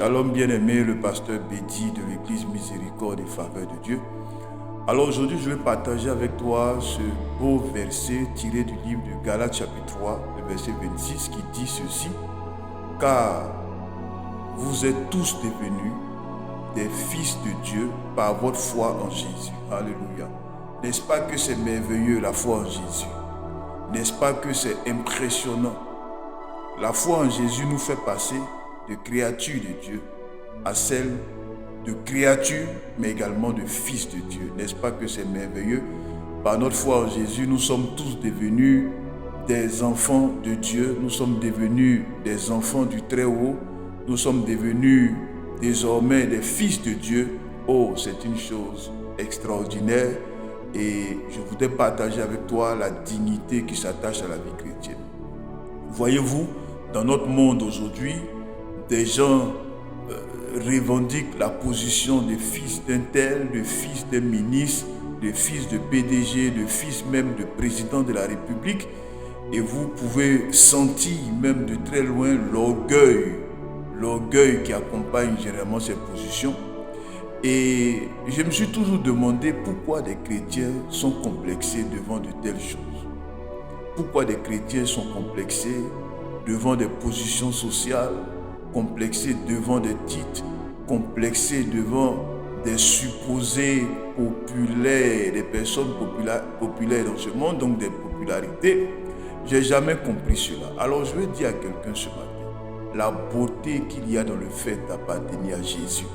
Shalom bien-aimé, le pasteur Bédi de l'église Miséricorde et Faveur de Dieu. Alors aujourd'hui, je vais partager avec toi ce beau verset tiré du livre de Galates chapitre 3, le verset 26 qui dit ceci. Car vous êtes tous devenus des fils de Dieu par votre foi en Jésus. Alléluia. N'est-ce pas que c'est merveilleux la foi en Jésus? N'est-ce pas que c'est impressionnant? La foi en Jésus nous fait passer de créatures de Dieu à celle de créatures, mais également de fils de Dieu. N'est-ce pas que c'est merveilleux? Par notre foi en Jésus, nous sommes tous devenus des enfants de Dieu. Nous sommes devenus des enfants du Très-Haut. Nous sommes devenus désormais des fils de Dieu. Oh, c'est une chose extraordinaire. Et je voudrais partager avec toi la dignité qui s'attache à la vie chrétienne. Voyez-vous, dans notre monde aujourd'hui, des gens revendiquent la position de fils d'un tel, de fils d'un ministre, de fils de PDG, de fils même de président de la République. Et vous pouvez sentir même de très loin l'orgueil qui accompagne généralement ces positions. Et je me suis toujours demandé pourquoi des chrétiens sont complexés devant de telles choses. Pourquoi des chrétiens sont complexés devant des positions sociales, complexés devant des titres, complexés devant des supposés populaires, des personnes populaires dans ce monde, donc des popularités. Je n'ai jamais compris cela. Alors je vais dire à quelqu'un ce matin, la beauté qu'il y a dans le fait d'appartenir à Jésus.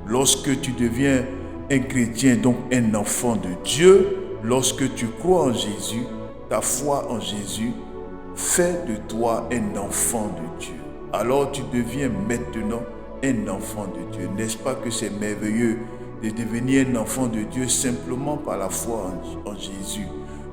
Lorsque tu deviens un chrétien, donc un enfant de Dieu, lorsque tu crois en Jésus, ta foi en Jésus fait de toi un enfant de Dieu. Alors tu deviens maintenant un enfant de Dieu. N'est-ce pas que c'est merveilleux de devenir un enfant de Dieu simplement par la foi en Jésus?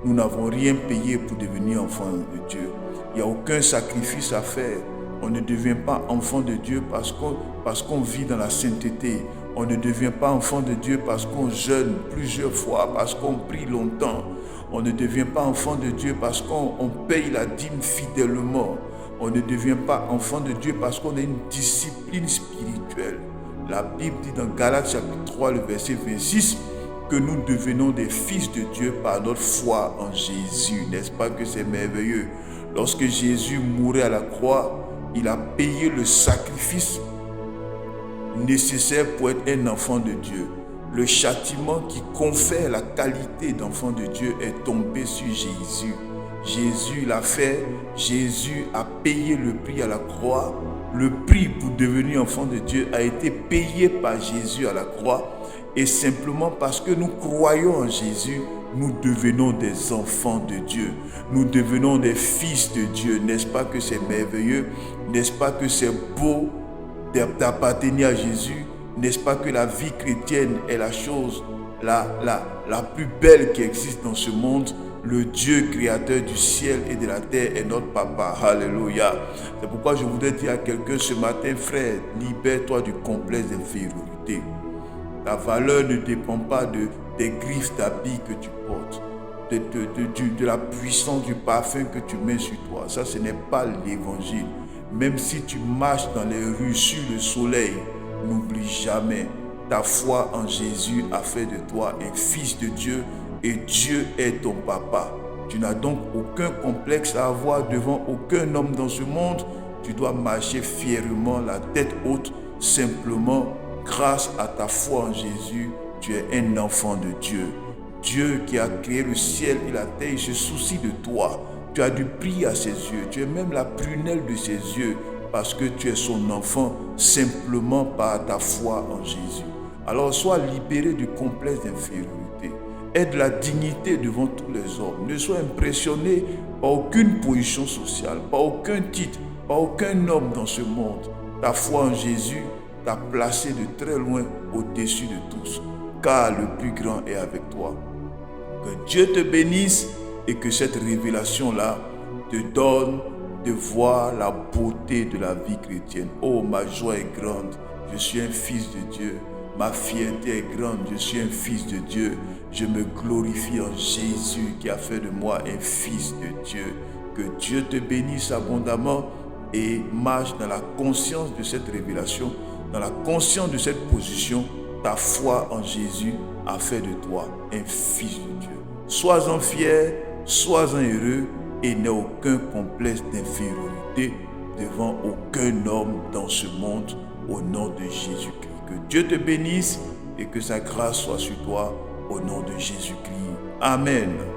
Nous n'avons rien payé pour devenir enfant de Dieu. Il n'y a aucun sacrifice à faire. On ne devient pas enfant de Dieu parce qu'on vit dans la sainteté. On ne devient pas enfant de Dieu parce qu'on jeûne plusieurs fois, parce qu'on prie longtemps. On ne devient pas enfant de Dieu parce qu'on paye la dîme fidèlement. On ne devient pas enfant de Dieu parce qu'on a une discipline spirituelle. La Bible dit dans Galates chapitre 3, le verset 26, que nous devenons des fils de Dieu par notre foi en Jésus. N'est-ce pas que c'est merveilleux? Lorsque Jésus mourait à la croix, il a payé le sacrifice nécessaire pour être un enfant de Dieu. Le châtiment qui confère la qualité d'enfant de Dieu est tombé sur Jésus. Jésus l'a fait. Jésus a payé le prix à la croix. Le prix pour devenir enfant de Dieu a été payé par Jésus à la croix. Et simplement parce que nous croyons en Jésus, nous devenons des enfants de Dieu. Nous devenons des fils de Dieu. N'est-ce pas que c'est merveilleux? N'est-ce pas que c'est beau d'appartenir à Jésus? N'est-ce pas que la vie chrétienne est la chose la plus belle qui existe dans ce monde? Le Dieu créateur du ciel et de la terre est notre papa. Alléluia. C'est pourquoi je voudrais dire à quelqu'un ce matin, frère, libère-toi du complexe d'infériorité. Ta valeur ne dépend pas des griffes d'habits que tu portes, de la puissance du parfum que tu mets sur toi. Ça, ce n'est pas l'évangile. Même si tu marches dans les rues sur le soleil, n'oublie jamais, ta foi en Jésus a fait de toi un fils de Dieu et Dieu est ton papa. Tu n'as donc aucun complexe à avoir devant aucun homme dans ce monde. Tu dois marcher fièrement, la tête haute, simplement grâce à ta foi en Jésus, tu es un enfant de Dieu. Dieu qui a créé le ciel et la terre, il se soucie de toi. Tu as du prix à ses yeux. Tu es même la prunelle de ses yeux parce que tu es son enfant simplement par ta foi en Jésus. Alors sois libéré du complexe d'infériorité. Aie de la dignité devant tous les hommes. Ne sois impressionné par aucune position sociale, par aucun titre, par aucun homme dans ce monde. Ta foi en Jésus t'a placé de très loin au-dessus de tous, car le plus grand est avec toi. Que Dieu te bénisse et que cette révélation-là te donne de voir la beauté de la vie chrétienne. Oh, ma joie est grande, je suis un fils de Dieu. Ma fierté est grande, je suis un fils de Dieu. Je me glorifie en Jésus qui a fait de moi un fils de Dieu. Que Dieu te bénisse abondamment et marche dans la conscience de cette révélation Dans la conscience de cette position, ta foi en Jésus a fait de toi un fils de Dieu. Sois-en fier, sois-en heureux et n'aie aucun complexe d'infériorité devant aucun homme dans ce monde au nom de Jésus-Christ. Que Dieu te bénisse et que sa grâce soit sur toi au nom de Jésus-Christ. Amen.